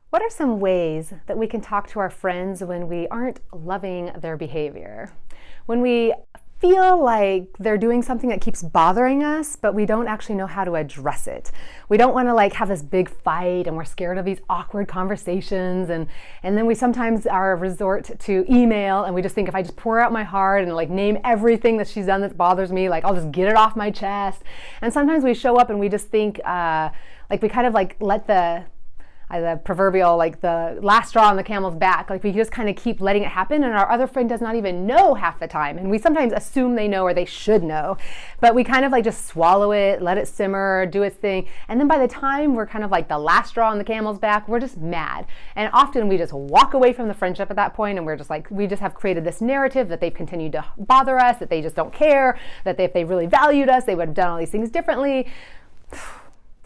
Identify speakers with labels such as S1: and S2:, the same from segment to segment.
S1: What are some ways that we can talk to our friends when we aren't loving their behavior? When we feel like they're doing something that keeps bothering us, but we don't actually know how to address it. We don't want to have this big fight, and we're scared of these awkward conversations, and then we sometimes are resort to email, and we just think if I just pour out my heart and name everything that she's done that bothers me, I'll just get it off my chest. And sometimes we show up and we just think we kind of let the proverbial, the last straw on the camel's back. We just kind of keep letting it happen, and our other friend does not even know half the time. And we sometimes assume they know or they should know, but we kind of just swallow it, let it simmer, do its thing. And then by the time we're kind of the last straw on the camel's back, we're just mad. And often we just walk away from the friendship at that point, and we're just we just have created this narrative that they've continued to bother us, that they just don't care, that if they really valued us, they would have done all these things differently.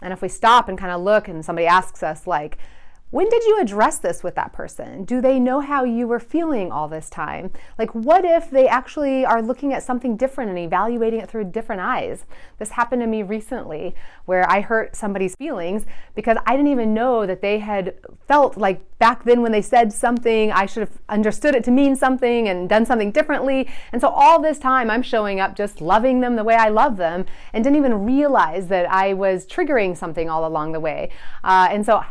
S1: And if we stop and kind of look and somebody asks us when did you address this with that person? Do they know how you were feeling all this time? What if they actually are looking at something different and evaluating it through different eyes? This happened to me recently where I hurt somebody's feelings because I didn't even know that they had felt back then when they said something, I should have understood it to mean something and done something differently. And so all this time I'm showing up just loving them the way I love them and didn't even realize that I was triggering something all along the way. And so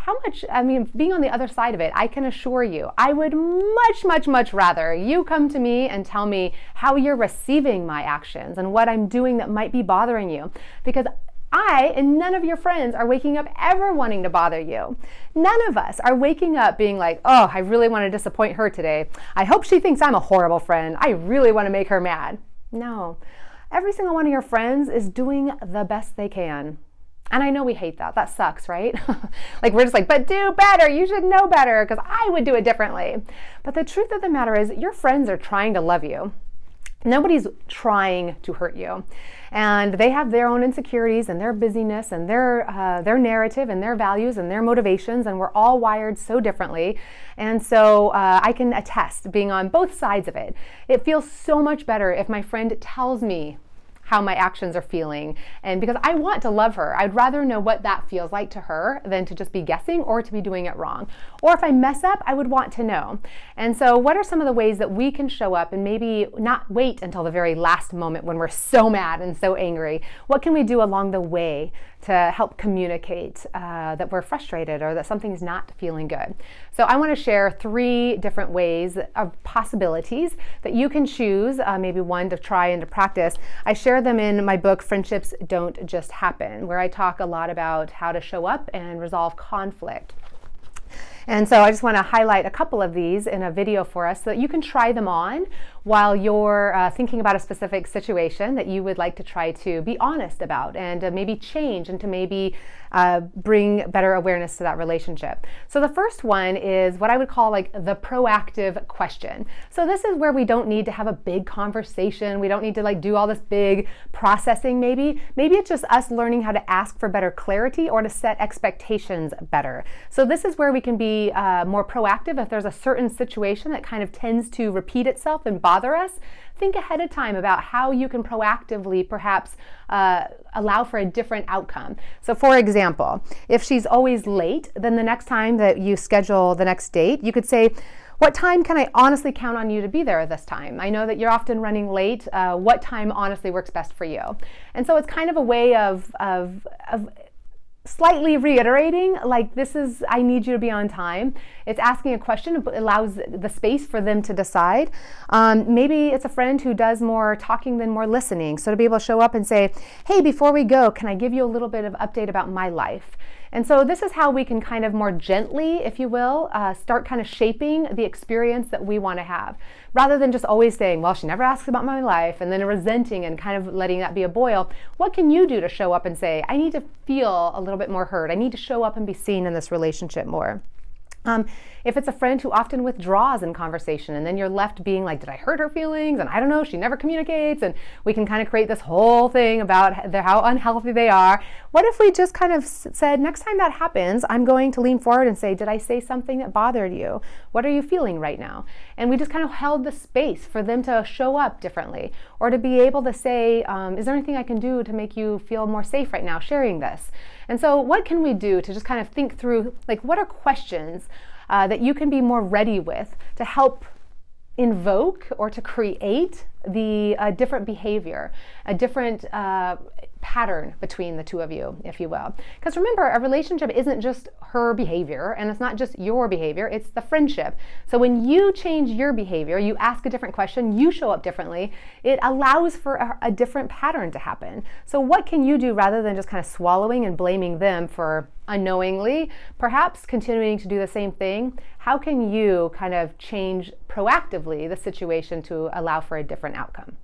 S1: being on the other side of it, I can assure you, I would much, much, much rather you come to me and tell me how you're receiving my actions and what I'm doing that might be bothering you. Because I and none of your friends are waking up ever wanting to bother you. None of us are waking up being oh, I really want to disappoint her today. I hope she thinks I'm a horrible friend. I really want to make her mad. No. Every single one of your friends is doing the best they can. And I know we hate that. That sucks, right? We're just but do better. You should know better because I would do it differently. But the truth of the matter is your friends are trying to love you. Nobody's trying to hurt you. And they have their own insecurities and their busyness and their narrative and their values and their motivations, and we're all wired so differently. And so I can attest, being on both sides of it, it feels so much better if my friend tells me how my actions are feeling, and because I want to love her, I'd rather know what that feels like to her than to just be guessing or to be doing it wrong. Or if I mess up, I would want to know. And so what are some of the ways that we can show up and maybe not wait until the very last moment when we're so mad and so angry? What can we do along the way to help communicate that we're frustrated or that something's not feeling good? So I want to share 3 different ways of possibilities that you can choose, maybe one to try and to practice. I share them in my book, Friendships Don't Just Happen, where I talk a lot about how to show up and resolve conflict. And so I just want to highlight a couple of these in a video for us so that you can try them on while you're thinking about a specific situation that you would like to try to be honest about and maybe change and to maybe bring better awareness to that relationship. So the first one is what I would call the proactive question. So this is where we don't need to have a big conversation. We don't need to do all this big processing maybe. Maybe it's just us learning how to ask for better clarity or to set expectations better. So this is where we can be more proactive. If there's a certain situation that kind of tends to repeat itself and bother us, think ahead of time about how you can proactively perhaps allow for a different outcome. So for example, if she's always late, then the next time that you schedule the next date, you could say, what time can I honestly count on you to be there this time? I know that you're often running late. What time honestly works best for you? And so it's kind of a way of slightly reiterating, this is, I need you to be on time. It's asking a question, but allows the space for them to decide. Maybe it's a friend who does more talking than more listening. So to be able to show up and say, hey, before we go, can I give you a little bit of update about my life? And so this is how we can kind of more gently, if you will, start kind of shaping the experience that we want to have. Rather than just always saying, well, she never asks about my life, and then resenting and kind of letting that be a boil. What can you do to show up and say, I need to feel a little bit more heard. I need to show up and be seen in this relationship more. If it's a friend who often withdraws in conversation and then you're left being like, did I hurt her feelings? And I don't know, she never communicates. And we can kind of create this whole thing about how unhealthy they are. What if we just kind of said, next time that happens, I'm going to lean forward and say, did I say something that bothered you? What are you feeling right now? And we just kind of held the space for them to show up differently, or to be able to say, is there anything I can do to make you feel more safe right now sharing this? And so what can we do to just kind of think through, like, what are questions that you can be more ready with to help invoke or to create the different behavior, a different pattern between the two of you, if you will. Because remember, a relationship isn't just her behavior, and it's not just your behavior, it's the friendship. So when you change your behavior, you ask a different question, you show up differently, it allows for a different pattern to happen. So what can you do rather than just kind of swallowing and blaming them for unknowingly, perhaps continuing to do the same thing? How can you kind of change proactively the situation to allow for a different outcome?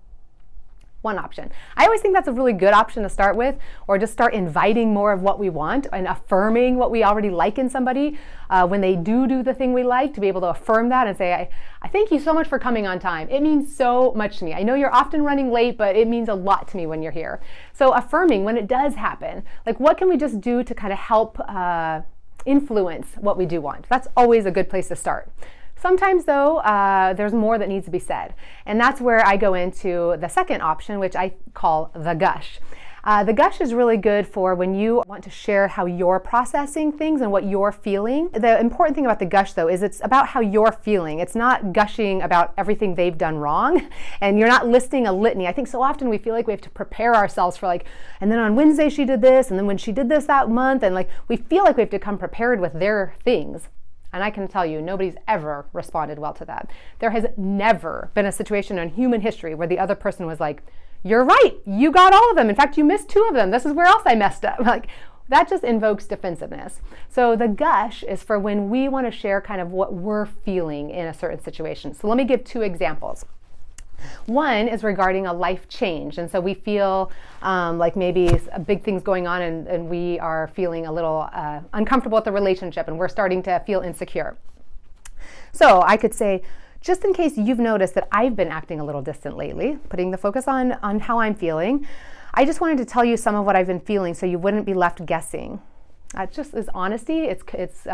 S1: One option. I always think that's a really good option to start with, or just start inviting more of what we want and affirming what we already like in somebody. When they do the thing we like, to be able to affirm that and say, I thank you so much for coming on time. It means so much to me. I know you're often running late, but it means a lot to me when you're here. So affirming when it does happen, like what can we just do to kind of help influence what we do want? That's always a good place to start. Sometimes though, there's more that needs to be said. And that's where I go into the second option, which I call the gush. The gush is really good for when you want to share how you're processing things and what you're feeling. The important thing about the gush though is it's about how you're feeling. It's not gushing about everything they've done wrong, and you're not listing a litany. I think so often we feel like we have to prepare ourselves for like, and then on Wednesday she did this, and then when she did this that month, and like we feel like we have to come prepared with their things. And I can tell you, nobody's ever responded well to that. There has never been a situation in human history where the other person was like, you're right, you got all of them. In fact, you missed 2 of them. This is where else I messed up. Like, that just invokes defensiveness. So the gush is for when we want to share kind of what we're feeling in a certain situation. So let me give 2 examples. One is regarding a life change, and so we feel like maybe a big thing's going on, and we are feeling a little uncomfortable with the relationship, and we're starting to feel insecure. So I could say, just in case you've noticed that I've been acting a little distant lately, putting the focus on how I'm feeling, I just wanted to tell you some of what I've been feeling so you wouldn't be left guessing. It just is honesty. It's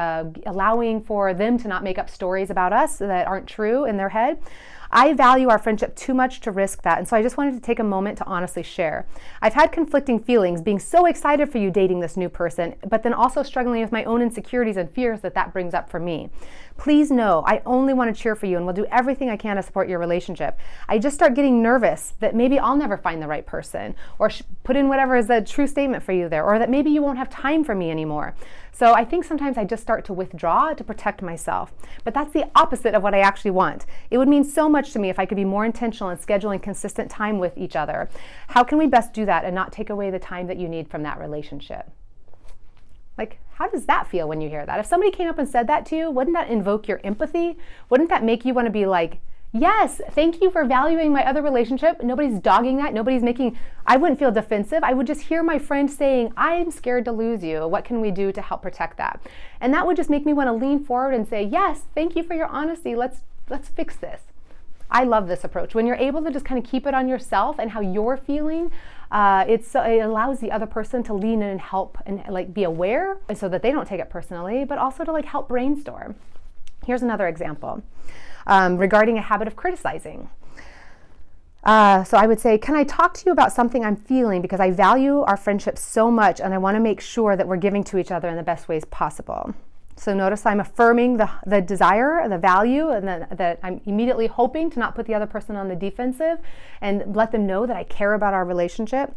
S1: allowing for them to not make up stories about us that aren't true in their head. I value our friendship too much to risk that, and so I just wanted to take a moment to honestly share. I've had conflicting feelings, being so excited for you dating this new person, but then also struggling with my own insecurities and fears that brings up for me. Please know, I only want to cheer for you and will do everything I can to support your relationship. I just start getting nervous that maybe I'll never find the right person, or put in whatever is a true statement for you there, or that maybe you won't have time for me anymore. So I think sometimes I just start to withdraw to protect myself. But that's the opposite of what I actually want. It would mean so much to me if I could be more intentional in scheduling consistent time with each other. How can we best do that and not take away the time that you need from that relationship? Like, how does that feel when you hear that? If somebody came up and said that to you, wouldn't that invoke your empathy? Wouldn't that make you want to be like, yes, thank you for valuing my other relationship. Nobody's dogging that. I wouldn't feel defensive. I would just hear my friend saying, I'm scared to lose you. What can we do to help protect that? And that would just make me want to lean forward and say, yes, thank you for your honesty. Let's fix this. I love this approach. When you're able to just kind of keep it on yourself and how you're feeling, it allows the other person to lean in and help and like be aware, so that they don't take it personally, but also to like help brainstorm. Here's another example. Regarding a habit of criticizing. So I would say, can I talk to you about something I'm feeling, because I value our friendship so much and I want to make sure that we're giving to each other in the best ways possible. So notice I'm affirming the desire, the value, and that I'm immediately hoping to not put the other person on the defensive and let them know that I care about our relationship.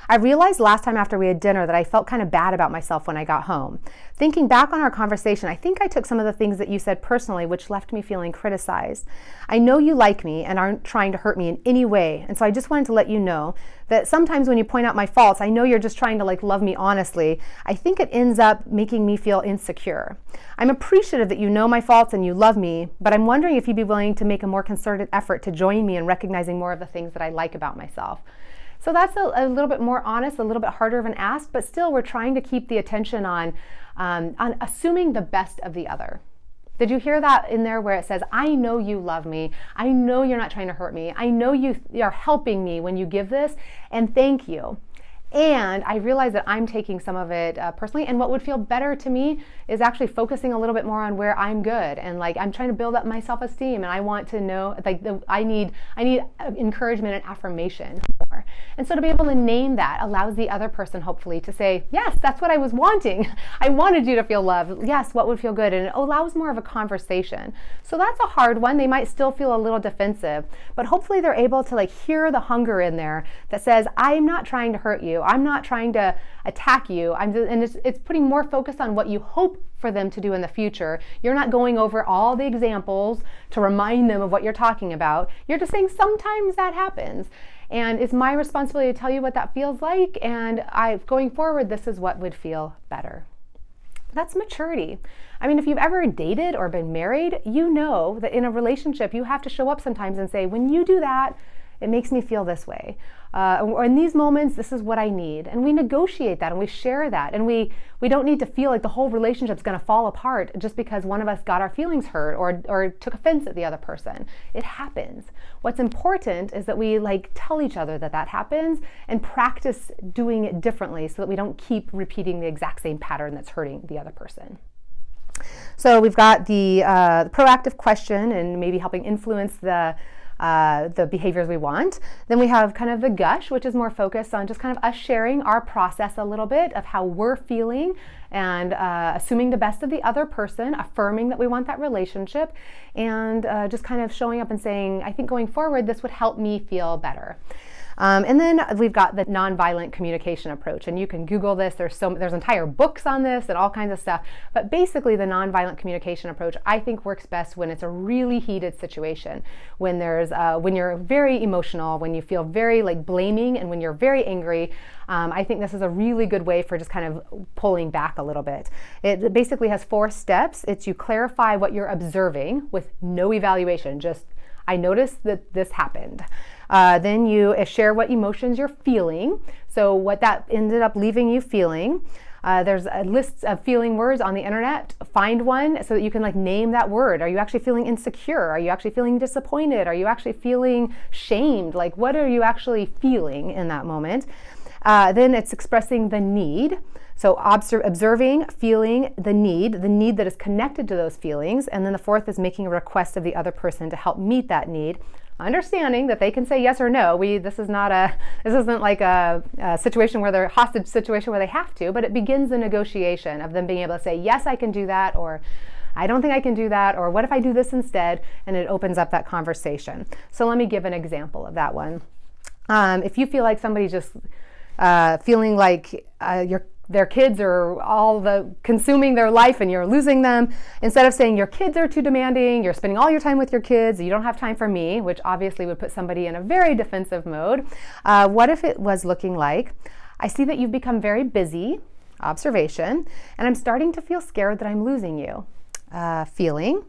S1: I realized last time after we had dinner that I felt kind of bad about myself when I got home. Thinking back on our conversation, I think I took some of the things that you said personally, which left me feeling criticized. I know you like me and aren't trying to hurt me in any way, and so I just wanted to let you know that sometimes when you point out my faults, I know you're just trying to like love me honestly. I think it ends up making me feel insecure. I'm appreciative that you know my faults and you love me, but I'm wondering if you'd be willing to make a more concerted effort to join me in recognizing more of the things that I like about myself. So that's a little bit more honest, a little bit harder of an ask, but still we're trying to keep the attention on assuming the best of the other. Did you hear that in there where it says, I know you love me. I know you're not trying to hurt me. I know you are helping me when you give this, and thank you. And I realize that I'm taking some of it personally, and what would feel better to me is actually focusing a little bit more on where I'm good, and like I'm trying to build up my self-esteem, and I want to know, like, I need encouragement and affirmation more. And so to be able to name that allows the other person hopefully to say, yes, that's what I was wanting. I wanted you to feel loved. Yes, what would feel good? And it allows more of a conversation. So that's a hard one. They might still feel a little defensive, but hopefully they're able to like hear the hunger in there that says, I'm not trying to hurt you. I'm not trying to attack you. And it's putting more focus on what you hope for them to do in the future. You're not going over all the examples to remind them of what you're talking about. You're just saying sometimes that happens. And it's my responsibility to tell you what that feels like. And going forward, this is what would feel better. That's maturity. I mean, if you've ever dated or been married, you know that in a relationship, you have to show up sometimes and say, when you do that, it makes me feel this way. Or in these moments, this is what I need. And we negotiate that and we share that. And we don't need to feel like the whole relationship's going to fall apart just because one of us got our feelings hurt or took offense at the other person. It happens. What's important is that we like tell each other that happens and practice doing it differently so that we don't keep repeating the exact same pattern that's hurting the other person. So we've got the proactive question and maybe helping influence the behaviors we want. Then we have kind of the gush, which is more focused on just kind of us sharing our process a little bit of how we're feeling and assuming the best of the other person, affirming that we want that relationship, and just kind of showing up and saying, I think going forward, this would help me feel better. And then we've got the nonviolent communication approach, and you can Google this. There's entire books on this and all kinds of stuff. But basically, the nonviolent communication approach I think works best when it's a really heated situation, when you're very emotional, when you feel very like blaming, and when you're very angry. I think this is a really good way for just kind of pulling back a little bit. It basically has 4 steps. It's you clarify what you're observing with no evaluation. Just I noticed that this happened. Then you share what emotions you're feeling, so what that ended up leaving you feeling. There's a list of feeling words on the internet. Find one so that you can like name that word. Are you actually feeling insecure? Are you actually feeling disappointed? Are you actually feeling shamed? Like, what are you actually feeling in that moment? Then it's expressing the need. So observing, feeling the need that is connected to those feelings. And then the 4th is making a request of the other person to help meet that need. Understanding that they can say yes or no. This isn't like a situation where they're hostage situation where they have to, but it begins the negotiation of them being able to say, yes, I can do that, or I don't think I can do that, or what if I do this instead? And it opens up that conversation. So let me give an example of that one. If you feel like somebody's just feeling like their kids are consuming their life and you're losing them, instead of saying your kids are too demanding, you're spending all your time with your kids, you don't have time for me, which obviously would put somebody in a very defensive mode. What if it was looking like, I see that you've become very busy, observation, and I'm starting to feel scared that I'm losing you. Feeling,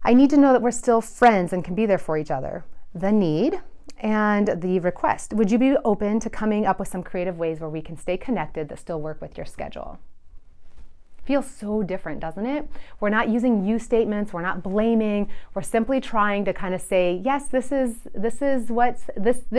S1: I need to know that we're still friends and can be there for each other. The need. And the request, would you be open to coming up with some creative ways where we can stay connected that still work with your schedule? Feels so different, doesn't it? We're not using you statements, we're not blaming, we're simply trying to kind of say, yes, this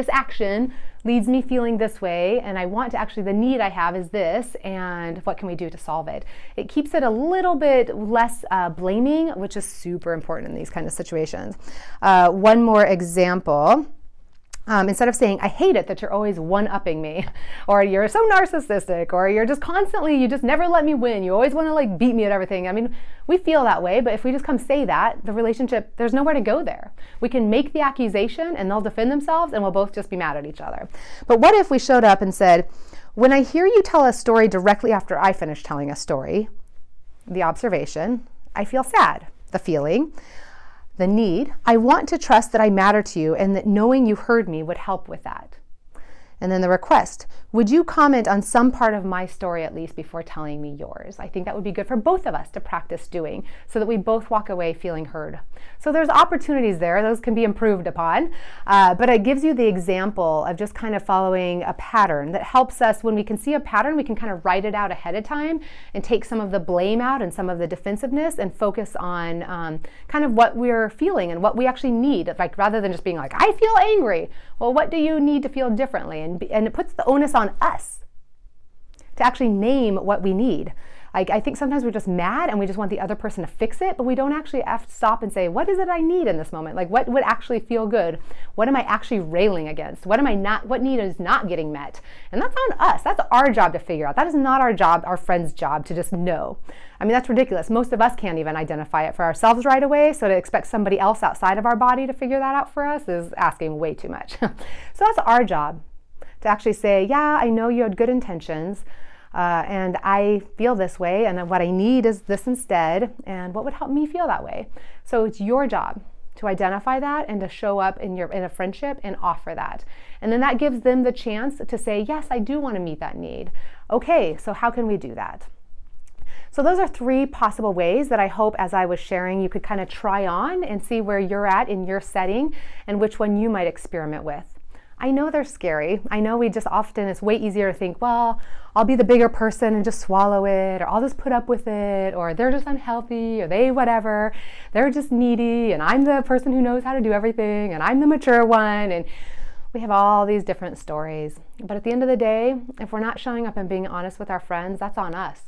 S1: action leads me feeling this way, and I want to actually, the need I have is this, and what can we do to solve it? It keeps it a little bit less blaming, which is super important in these kind of situations. One more example. Instead of saying, I hate it that you're always one-upping me, or you're so narcissistic, or you're just constantly, you just never let me win, you always want to like beat me at everything. I mean, we feel that way, but if we just come say that, the relationship, there's nowhere to go there. We can make the accusation and they'll defend themselves and we'll both just be mad at each other. But what if we showed up and said, when I hear you tell a story directly after I finish telling a story, the observation, I feel sad, the feeling. The need, I want to trust that I matter to you and that knowing you heard me would help with that. And then the request, would you comment on some part of my story at least before telling me yours? I think that would be good for both of us to practice doing so that we both walk away feeling heard. So there's opportunities there. Those can be improved upon, but it gives you the example of just kind of following a pattern that helps us. When we can see a pattern, we can kind of write it out ahead of time and take some of the blame out and some of the defensiveness and focus on kind of what we're feeling and what we actually need. Like, rather than just being like, I feel angry. Well, what do you need to feel differently? And it puts the onus on us to actually name what we need. Like, I think sometimes we're just mad and we just want the other person to fix it, but we don't actually have to stop and say, what is it I need in this moment? Like, what would actually feel good? What am I actually railing against? What need is not getting met? And that's on us. That's our job to figure out. That is not our job, our friend's job to just know. I mean, that's ridiculous. Most of us can't even identify it for ourselves right away, so to expect somebody else outside of our body to figure that out for us is asking way too much. So that's our job, to actually say, yeah, I know you had good intentions, and I feel this way, and what I need is this instead, and what would help me feel that way? So it's your job to identify that and to show up in a friendship and offer that. And then that gives them the chance to say, yes, I do want to meet that need. Okay, so how can we do that? So those are 3 possible ways that I hope, as I was sharing, you could kind of try on and see where you're at in your setting and which one you might experiment with. I know they're scary. I know we just often, it's way easier to think, well, I'll be the bigger person and just swallow it, or I'll just put up with it, or they're just unhealthy, or they whatever, they're just needy, and I'm the person who knows how to do everything, and I'm the mature one, and we have all these different stories. But at the end of the day, if we're not showing up and being honest with our friends, that's on us.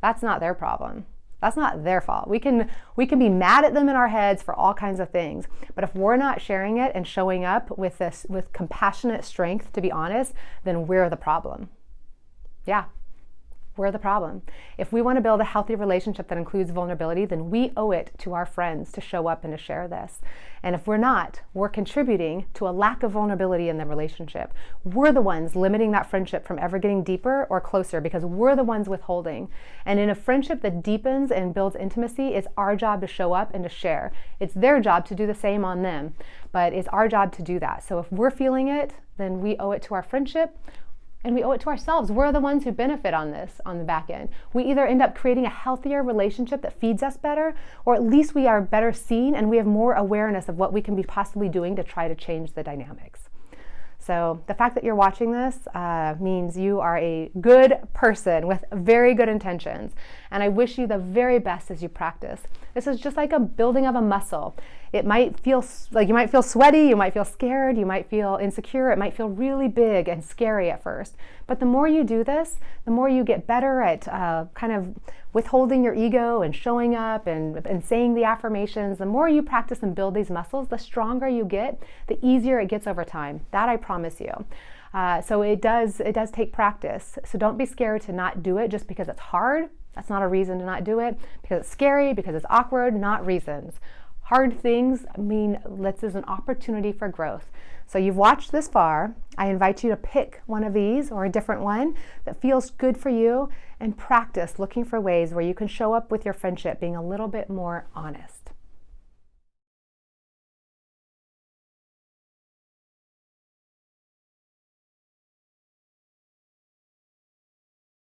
S1: That's not their problem. That's not their fault. We can be mad at them in our heads for all kinds of things, but if we're not sharing it and showing up with compassionate strength, to be honest, then we're the problem. Yeah, we're the problem. If we want to build a healthy relationship that includes vulnerability, then we owe it to our friends to show up and to share this. And if we're not, we're contributing to a lack of vulnerability in the relationship. We're the ones limiting that friendship from ever getting deeper or closer because we're the ones withholding. And in a friendship that deepens and builds intimacy, it's our job to show up and to share. It's their job to do the same on them, but it's our job to do that. So if we're feeling it, then we owe it to our friendship. And we owe it to ourselves. We're the ones who benefit on this on the back end. We either end up creating a healthier relationship that feeds us better, or at least we are better seen and we have more awareness of what we can be possibly doing to try to change the dynamics. So the fact that you're watching this means you are a good person with very good intentions. And I wish you the very best as you practice. This is just like a building of a muscle. It might feel like you might feel sweaty, you might feel scared, you might feel insecure, it might feel really big and scary at first. But the more you do this, the more you get better at kind of withholding your ego and showing up and saying the affirmations. The more you practice and build these muscles, the stronger you get, the easier it gets over time. That I promise you. So it does take practice. So don't be scared to not do it just because it's hard. That's not a reason to not do it. Because it's scary, because it's awkward, not reasons. Hard things mean this is an opportunity for growth. So you've watched this far. I invite you to pick one of these or a different one that feels good for you and practice looking for ways where you can show up with your friendship being a little bit more honest.